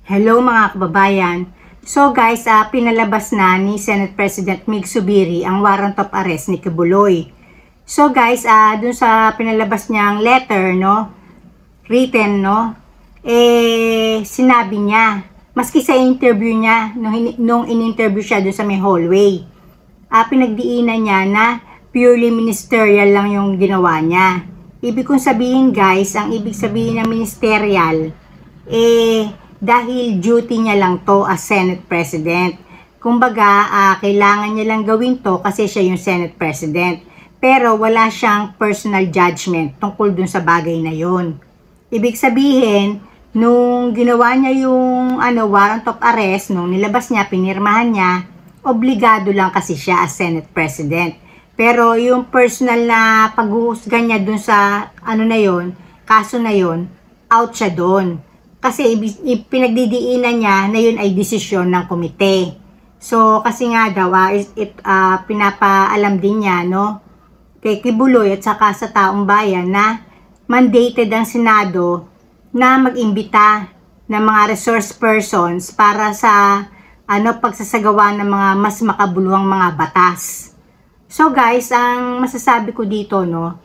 Hello mga kababayan. So guys, pinalabas na ni Senate President Mig Zubiri ang warrant of arrest ni Kibuloy. So guys, dun sa pinalabas niyang letter, no, written, no, sinabi niya, maski sa interview niya, nung in-interview siya dun sa may hallway, pinagdiinan niya na purely ministerial lang yung ginawa niya. Ibig kong sabihin guys, ang ibig sabihin ng ministerial, dahil duty niya lang to as Senate President. Kumbaga, kailangan niya lang gawin to kasi siya yung Senate President. Pero wala siyang personal judgment tungkol dun sa bagay na yon. Ibig sabihin, nung ginawa niya yung warrant of arrest, nung nilabas niya, pinirmahan niya, obligado lang kasi siya as Senate President. Pero yung personal na paghuhusga niya dun sa na yon, kaso na yon, out siya doon. Kasi pinagdidiinan niya na yun ay desisyon ng komite. So, kasi nga daw, pinapaalam din niya, no, kay Kibuloy at saka sa taong bayan na mandated ang Senado na mag-imbita ng mga resource persons para sa pagsasagawa ng mga mas makabuluhang mga batas. So guys, ang masasabi ko dito, no,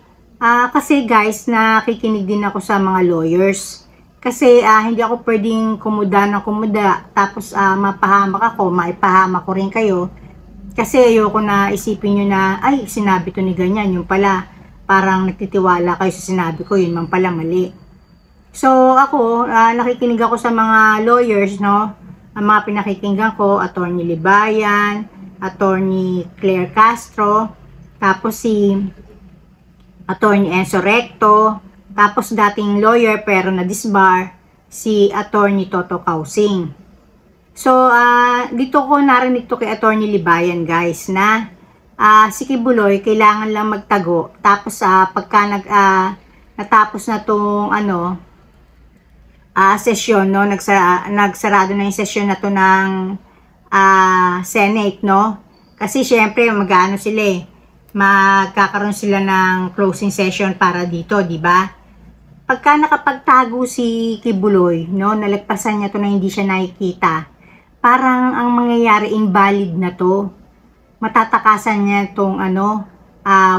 kasi guys, nakikinig din ako sa mga lawyers. Kasi hindi ako pwedeng kumuda ng kumuda, tapos mapahamak ako, maipahamak ko rin kayo. Kasi ayoko na isipin nyo na, ay, sinabi to ni ganyan, yung pala, parang nagtitiwala kayo sa sinabi ko, yun man pala mali. So ako, nakikinig ako sa mga lawyers, no, ang mga pinakikinggan ko, Attorney Libayan, Attorney Claire Castro, tapos si Attorney Enzo Recto, tapos dating lawyer pero na-disbar, si Attorney Toto Kausing. So, dito ko narinig to kay Attorney Libayan guys, na si Kibuloy kailangan lang magtago. Tapos pagka natapos na tong sesyon, no, nagsarado na yung sesyon na to ng Senate, no? Kasi syempre magkakaroon sila ng closing session para dito, di ba? Pagka nakapagtago si Kibuloy, no, nalagpasan niya to na hindi siya nakikita, parang ang mangyayari invalid na to. Matatakasan niya tong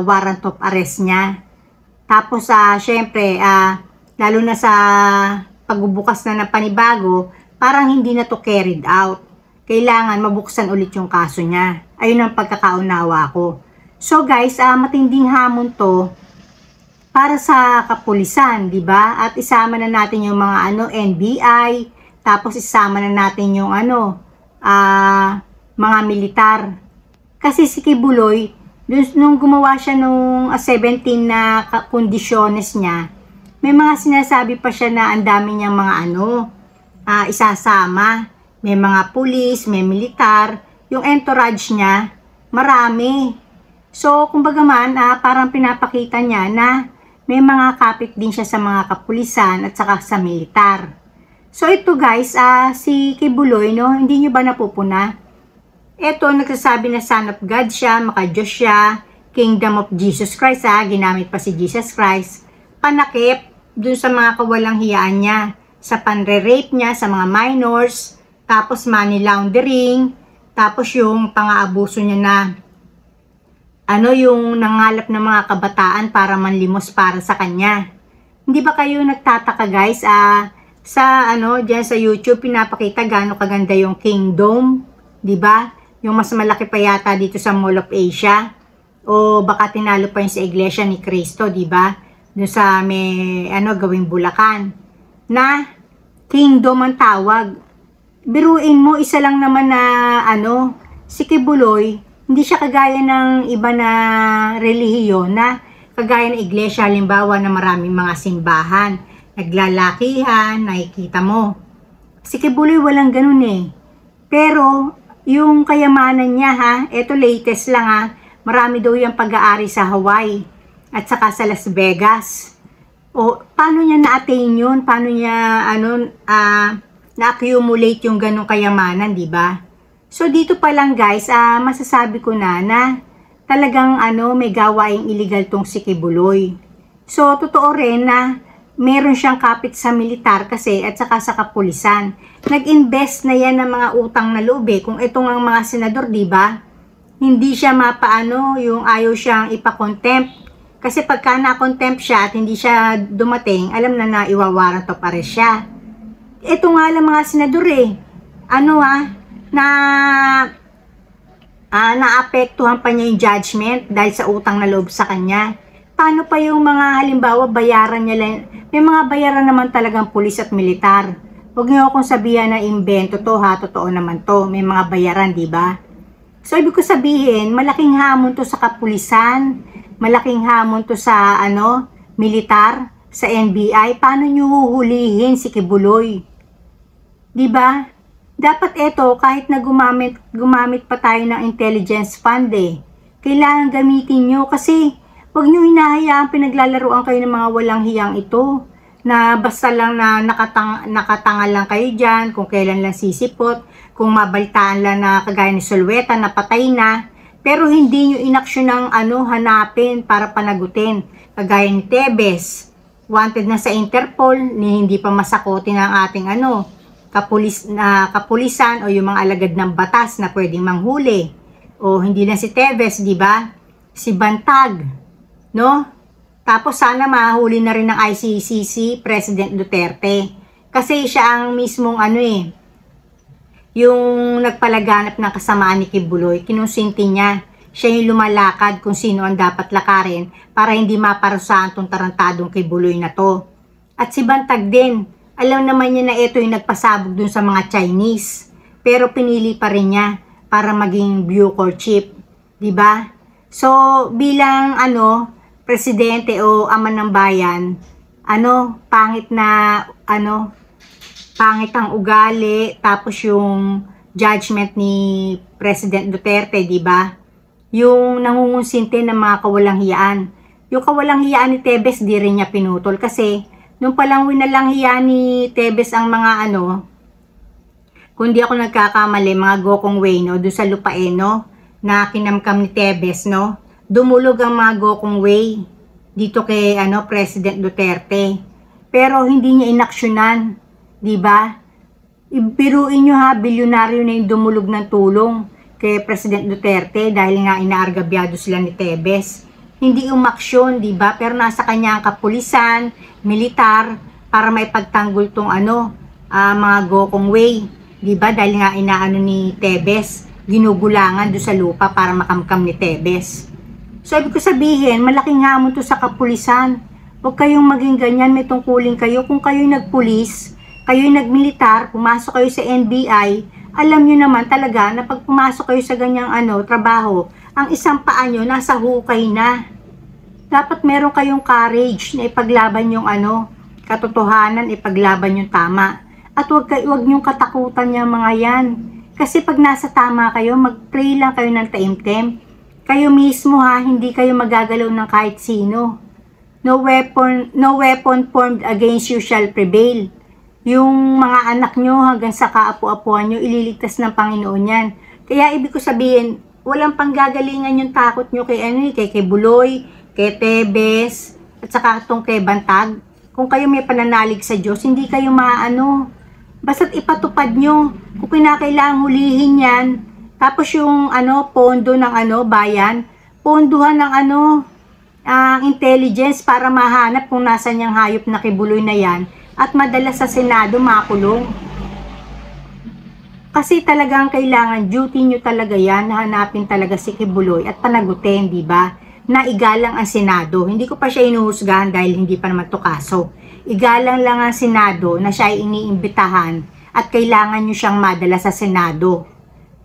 warrant of arrest niya. Tapos syempre, lalo na sa pagbubukas na ng panibago, parang hindi na to carried out. Kailangan mabuksan ulit yung kaso niya. Ayun ang pagkakaunawa ko. So guys, matinding hamon to para sa kapulisan, di ba? At isama na natin yung mga NBI, tapos isama na natin yung mga militar. Kasi si Kibuloy, nung gumawa siya nung 17 na kondisyones niya, may mga sinasabi pa siya na ang dami niyang mga isasama. May mga pulis, may militar, yung entourage niya, marami. So, kumbaga man, parang pinapakita niya na may mga kapit din siya sa mga kapulisan at saka sa militar. So, ito guys, si Kibuloy, no, hindi nyo ba napupuna? Ito, nagsasabi na Son of God siya, maka-Diyos siya, Kingdom of Jesus Christ, ginamit pa si Jesus Christ. Panakip dun sa mga kawalang hiyaan niya, sa panre-rape niya, sa mga minors, tapos money laundering, tapos yung pang-aabuso niya na yung nangalap ng mga kabataan para manlimos para sa kanya. Hindi ba kayo nagtataka guys, diyan sa YouTube pinapakita gaano kaganda yung Kingdom, di ba? Yung mas malaki pa yata dito sa Mall of Asia, o baka tinalo pa yung sa Iglesia ni Cristo, di ba? Doon sa may gawing Bulacan, na Kingdom ang tawag. Biruin mo, isa lang naman na si Kibuloy, hindi siya kagaya ng iba na relihiyon na kagaya ng iglesia, halimbawa na maraming mga simbahan, naglalakihan, nakikita mo. Si Kibuloy walang ganun Pero yung kayamanan niya eto latest lang marami daw yung pag-aari sa Hawaii at saka sa Las Vegas. O paano niya na-attain yun? Paano niya na-accumulate yung ganung kayamanan, di ba? So, dito pa lang guys, masasabi ko na talagang may gawaing illegal tong si Kibuloy. So, totoo rin na meron siyang kapit sa militar kasi at saka sa kapulisan. Nag-invest na yan ng mga utang na loob eh. Kung itong ang mga senador, di ba? Hindi siya mapaano, yung ayaw siyang ipakontempt. Kasi pagka na-contempt siya at hindi siya dumating, alam na iwawaran to pare siya. Ito nga lang mga senador eh. Naapektuhan pa niya yung judgment dahil sa utang na loob sa kanya. Paano pa yung mga halimbawa bayaran niya lang? May mga bayaran naman talagang pulis at militar. Huwag niyo akong sabihan na invento to ha, totoo naman to. May mga bayaran, di ba? So ibig ko sabihin, malaking hamon to sa kapulisan, malaking hamon to sa militar, sa NBI. Paano niyo huhulihin si Kibuloy? Di ba? Dapat ito, kahit na gumamit pa tayo ng intelligence fund eh. Kailangan gamitin nyo kasi huwag nyo hinahayaan pinaglalaroan kayo ng mga walang hiyang ito. Na basta lang na nakatanga lang kayo dyan, kung kailan lang sisipot, kung mabalitaan lang na kagaya ni Solweta na patay na. Pero hindi nyo inaksyon ng hanapin para panagutin. Kagaya ni Tebes, wanted na sa Interpol, ni hindi pa masakotin ng ating kapulisan o yung mga alagad ng batas na pwedeng manghuli. O hindi na si Tebes, di ba? Si Bantag, no? Tapos sana mahuli na rin ng ICC President Duterte. Kasi siya ang mismong yung nagpalaganap ng kasamaan ni Kibuloy, kinonsinti niya. Siya yung lumalakad kung sino ang dapat lakarin para hindi maparusahan tong tarantadong Kibuloy na to. At si Bantag din, alam naman niya na ito yung nagpasabog dun sa mga Chinese. Pero pinili pa rin niya para maging Bucor chief. Diba? So, bilang presidente o ama ng bayan, pangit ang ugali, tapos yung judgment ni President Duterte, diba? Yung nangungunsinte ng mga kawalang hiyaan. Yung kawalang hiyaan ni Tebes, di rin niya pinutol kasi nung palang winalanghiya ni Tebes ang mga kung di ako nagkakamali, mga Gokong Way, no, doon sa lupain, no, na kinamkam ni Tebes, no, dumulog ang mga Gokong Way dito kay President Duterte. Pero hindi niya inaksyonan, di ba? Ibiruin nyo ha, bilyonaryo na yung dumulog ng tulong kay President Duterte dahil nga inaargabyado sila ni Tebes. Hindi umaksyon, di ba? Pero nasa kanya ang kapulisan, militar, para maipagtanggol tong mga Gokong Way. Di ba? Dahil nga ni Tebes, ginugulangan doon sa lupa para makamkam ni Tebes. So, ibig ko sabihin, malaking hamon to sa kapulisan. Huwag kayong maging ganyan, may tungkulin kayo. Kung kayo'y nagpulis, kayo'y nagmilitar, pumasok kayo sa NBI, alam nyo naman talaga na pag pumasok kayo sa ganyang trabaho, ang isang paa nyo nasa hukay na. Dapat meron kayong courage na ipaglaban yung katotohanan, ipaglaban yung tama. At huwag nyong katakutan yung mga yan. Kasi pag nasa tama kayo, mag-pray lang kayo ng taimtim. Kayo mismo ha, hindi kayo magagalaw ng kahit sino. No weapon formed against you shall prevail. Yung mga anak nyo hanggang sa kaapu-apuan nyo, ililigtas ng Panginoon yan. Kaya ibig ko sabihin, walang panggagalingan yung takot nyo kay kay Buloy, kay Tebes, at saka itong kay Bantag. Kung kayo may pananalig sa Diyos, hindi kayo basta't ipatupad nyo. Kung kinakailangan hulihin yan, tapos yung pondo ng bayan, ponduhan ng intelligence para mahanap kung nasan yung hayop na Kibuloy na yan at madala sa Senado makulong. Kasi talagang kailangan, duty nyo talaga yan, na hanapin talaga si Kibuloy at panagutin, di ba? Na igalang ang Senado. Hindi ko pa siya inuhusgahan dahil hindi pa naman to kaso. Igalang lang ang Senado na siya ay iniimbitahan at kailangan nyo siyang madala sa Senado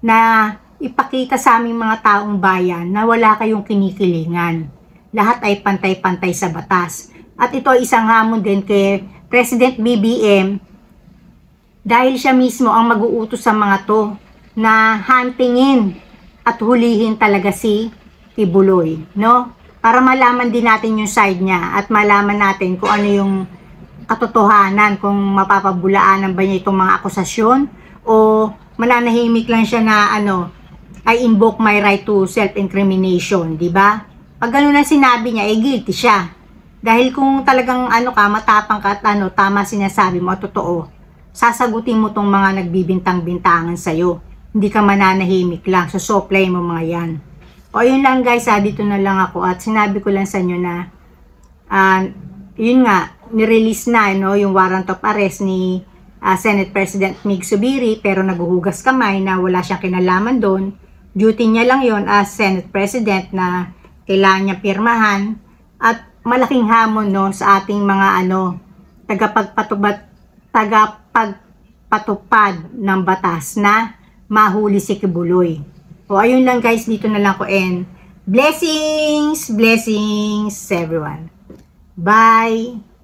na ipakita sa aming mga taong bayan na wala kayong kinikilingan. Lahat ay pantay-pantay sa batas. At ito ay isang hamon din kay President BBM dahil siya mismo ang mag-uutos sa mga to na huntingin at hulihin talaga si Kibuloy, no? Para malaman din natin yung side niya at malaman natin kung ano yung katotohanan, kung mapapabulaanan ba niya itong mga akusasyon o mananahimik lang siya na I invoke my right to self-incrimination, di ba? Pag gano'n na sinabi niya, guilty siya. Dahil kung talagang matapang ka at tama sinasabi mo at totoo, sasagutin mo tong mga nagbibintang-bintangan sa'yo. Hindi ka mananahimik lang, susuplay mo mga yan. O yun lang guys, dito na lang ako at sinabi ko lang sa inyo na yun nga, nirelease na yung warrant of arrest ni Senate President Mig Zubiri, pero naguhugas kamay na wala siyang kinalaman doon. Duty niya lang yon as Senate President na kailangan niya pirmahan, at malaking hamon sa ating mga tagapagpatupad ng batas na mahuli si Kibuloy. O ayun lang guys, dito na lang ko end. Blessings everyone. Bye.